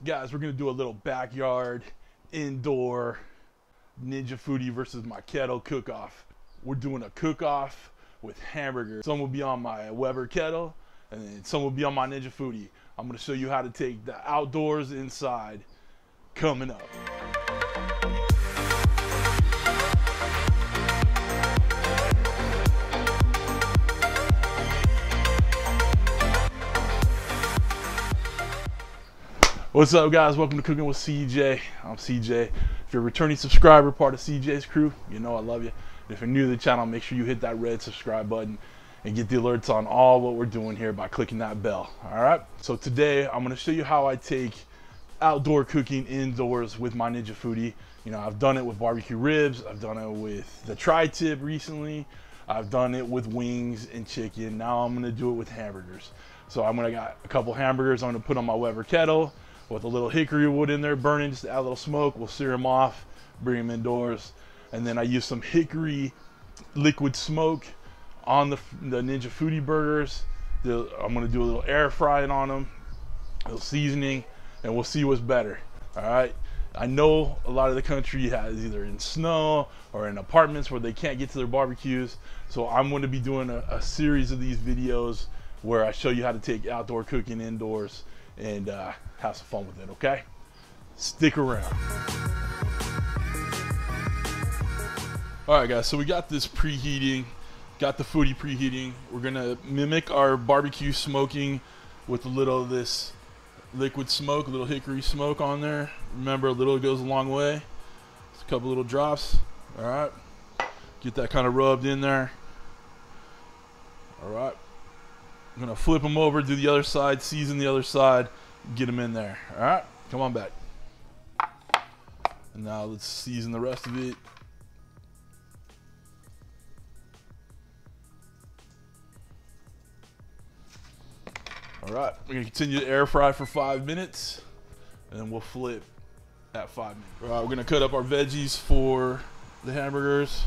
Guys, we're gonna do a little backyard, indoor, Ninja Foodi versus Mikarto cook-off. We're doing a cook-off with hamburgers. Some will be on my Weber Kettle, and then some will be on my Ninja Foodi. I'm gonna show you how to take the outdoors inside coming up. What's up, guys? Welcome to Cooking with CJ. I'm CJ. If you're a returning subscriber, part of CJ's crew, you know I love you. And if you're new to the channel, make sure you hit that red subscribe button and get the alerts on all what we're doing here by clicking that bell. All right. So today I'm going to show you how I take outdoor cooking indoors with my Ninja Foodi. You know, I've done it with barbecue ribs. I've done it with the tri-tip recently. I've done it with wings and chicken. Now I'm going to do it with hamburgers. So I'm going to got a couple hamburgers I'm going to put on my Weber Kettle with a little hickory wood in there burning just to add a little smoke. We'll sear them off, bring them indoors, and then I use some hickory liquid smoke on the Ninja Foodi burgers. I'm gonna do a little air frying on them, a little seasoning, and we'll see what's better. All right. I know a lot of the country has either in snow or in apartments where they can't get to their barbecues. So I'm going to be doing a series of these videos where I show you how to take outdoor cooking indoors and have some fun with it, okay? Stick around. All right, guys, so we got this preheating, got the Foodi preheating. We're gonna mimic our barbecue smoking with a little of this liquid smoke, a little hickory smoke on there. Remember, a little goes a long way. Just a couple little drops, all right? Get that kind of rubbed in there. All right. I'm gonna flip them over, do the other side, season the other side, get them in there. All right, come on back. And now let's season the rest of it. All right, we're gonna continue to air fry for 5 minutes, and then we'll flip at 5 minutes. All right, we're gonna cut up our veggies for the hamburgers.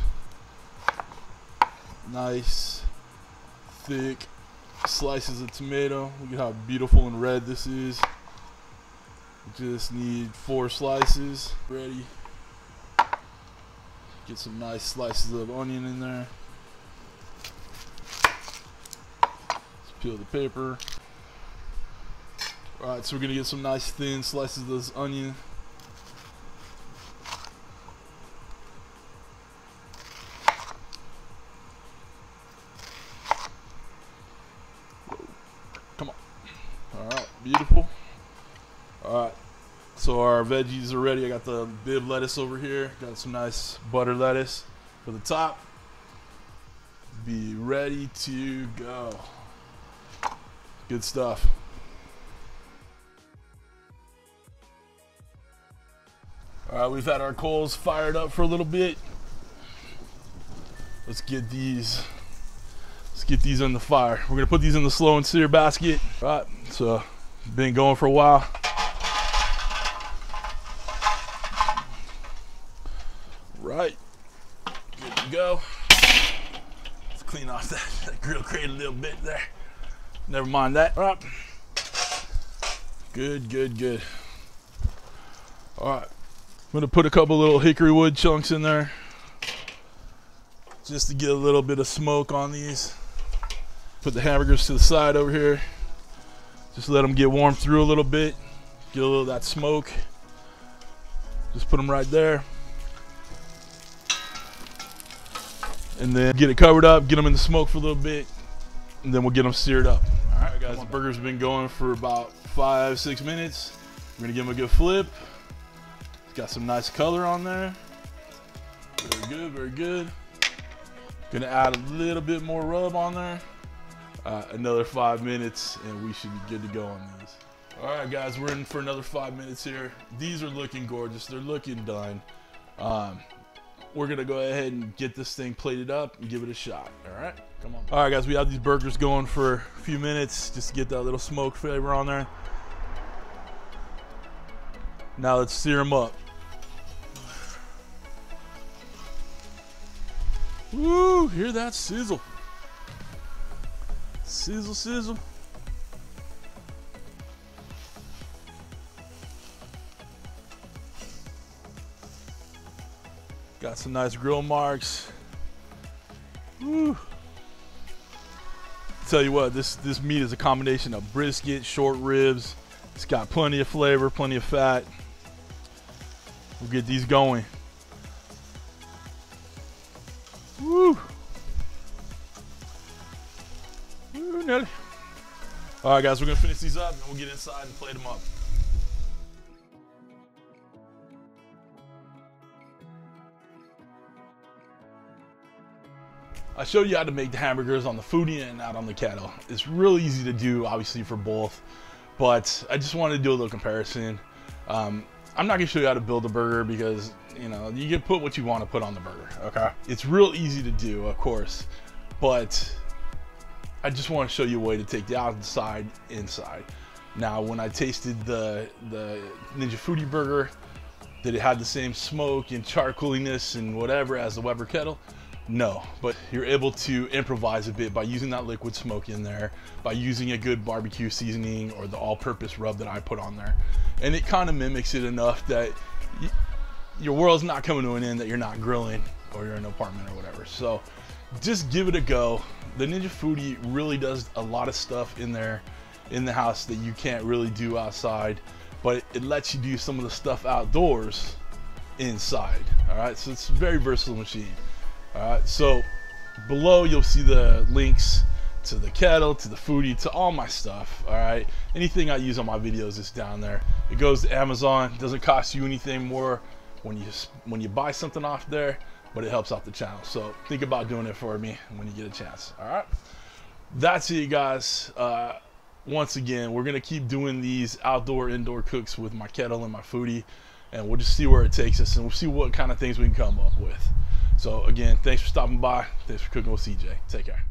Nice, thick slices of tomato. Look at how beautiful and red this is. We just need 4 slices. Ready. Get some nice slices of onion in there. Let's peel the paper. Alright, so we're gonna get some nice thin slices of this onion. Come on. Alright, beautiful. Alright, so our veggies are ready. I got the bib lettuce over here. Got some nice butter lettuce for the top. Be ready to go. Good stuff. Alright, we've had our coals fired up for a little bit. Let's get these on the fire. We're gonna put these in the Slow N Sear basket. All right, so been going for a while. Right, good to go. Let's clean off that grill crate a little bit there. Never mind that. All right, good, good, good. All right, I'm gonna put a couple little hickory wood chunks in there just to get a little bit of smoke on these. Put the hamburgers to the side over here. Just let them get warmed through a little bit. Get a little of that smoke. Just put them right there. And then get it covered up, get them in the smoke for a little bit, and then we'll get them seared up. All right, guys, the burgers have been going for about 5-6 minutes. We're gonna give them a good flip. It's got some nice color on there. Very good, very good. Gonna add a little bit more rub on there. Another 5 minutes and we should be good to go on these. All right, guys, we're in for another 5 minutes here. These are looking gorgeous. They're looking done. We're gonna go ahead and get this thing plated up and give it a shot. All right, come on. All right, guys, we have these burgers going for a few minutes just to get that little smoke flavor on there. Now let's sear them up. Woo, hear that sizzle. Sizzle, sizzle. Got some nice grill marks. Woo. Tell you what, this meat is a combination of brisket, short ribs. It's got plenty of flavor, plenty of fat. We'll get these going. Woo. Woo, Nelly. All right, guys, we're gonna finish these up and we'll get inside and plate them up. I showed you how to make the hamburgers on the Foodi and not on the kettle. It's really easy to do, obviously, for both, but I just wanted to do a little comparison. I'm not gonna show you how to build a burger because, you know, you can put what you want to put on the burger, okay? It's real easy to do, of course, but I just want to show you a way to take the outside inside. Now, when I tasted the Ninja Foodi burger, did it have the same smoke and charcoaliness and whatever as the Weber Kettle? No, but you're able to improvise a bit by using that liquid smoke in there, by using a good barbecue seasoning or the all-purpose rub that I put on there. And it kind of mimics it enough that your world's not coming to an end, that you're not grilling or you're in an apartment or whatever. So just give it a go. The Ninja Foodi really does a lot of stuff in there in the house that you can't really do outside, but it lets you do some of the stuff outdoors inside. All right, so it's a very versatile machine. All right, so below you'll see the links to the kettle, to the Foodi, to all my stuff. All right, anything I use on my videos is down there. It goes to Amazon. It doesn't cost you anything more when you buy something off there, but it helps out the channel. So think about doing it for me when you get a chance. All right, that's it, guys. Once again, we're gonna keep doing these outdoor indoor cooks with my kettle and my Foodi, and we'll just see where it takes us, and we'll see what kind of things we can come up with. So again, thanks for stopping by. Thanks for cooking with CJ. Take care.